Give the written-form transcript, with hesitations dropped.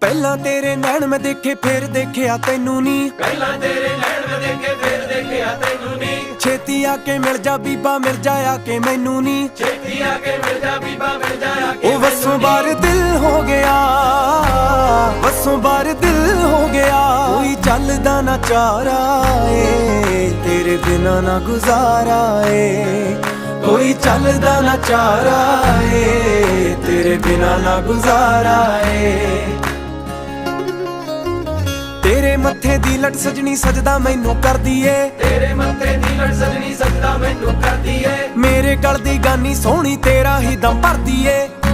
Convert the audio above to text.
ਪਹਿਲਾਂ ਤੇਰੇ ਨੈਣ ਮੈਂ ਦੇਖੇ ਫੇਰ ਦੇਖਿਆ ਤੈਨੂੰ ਨੀ, ਪਹਿਲਾਂ ਤੇਰੇ ਨੈਣ ਮੈਂ ਦੇਖੇ ਫੇਰ ਦੇਖਿਆ ਤੈਨੂੰ ਨੀ। ਛੇਤੀ ਆ ਕੇ ਮਿਲ ਜਾ ਬੀਬਾ ਮਿਰਜ਼ਾ ਆ ਕੇ ਮੈਨੂੰ ਨੀ, ਛੇਤੀ ਆ ਕੇ ਮਿਲ ਜਾ ਬੀਬਾ ਮਿਰਜ਼ਾ ਆ ਕੇ ਉਹ ਵਸੋਂ ਬਾਹਰ ਦਿਲ ਹੋ ਗਿਆ, ਵਸੋਂ ਬਾਹਰ ਦਿਲ ਹੋ ਗਿਆ। ਕੋਈ ਚੱਲਦਾ ਨਾ ਚਾਰਾ ਏ ਤੇਰੇ ਬਿਨਾ ਨਾ ਗੁਜ਼ਾਰਾ ਏ, ਕੋਈ ਚੱਲਦਾ ਨਾ ਚਾਰਾ ਏ ਤੇਰੇ ਬਿਨਾ ਨਾ ਗੁਜ਼ਾਰਾ ਏ। ਤੇਰੇ ਮੱਥੇ ਦੀ ਲਟ ਸਜਣੀ ਸਜਦਾ ਮੈਨੂੰ ਕਰਦੀ ਏ, ਤੇਰੇ ਮੱਥੇ ਦੀ ਲਟ ਸਜਣੀ ਸਜਦਾ ਮੈਨੂੰ ਕਰਦੀ ਏ। ਮੇਰੇ ਗਲ ਦੀ ਗਾਨੀ ਸੋਹਣੀ ਤੇਰਾ ਹੀ ਦਮ ਭਰਦੀ ਏ।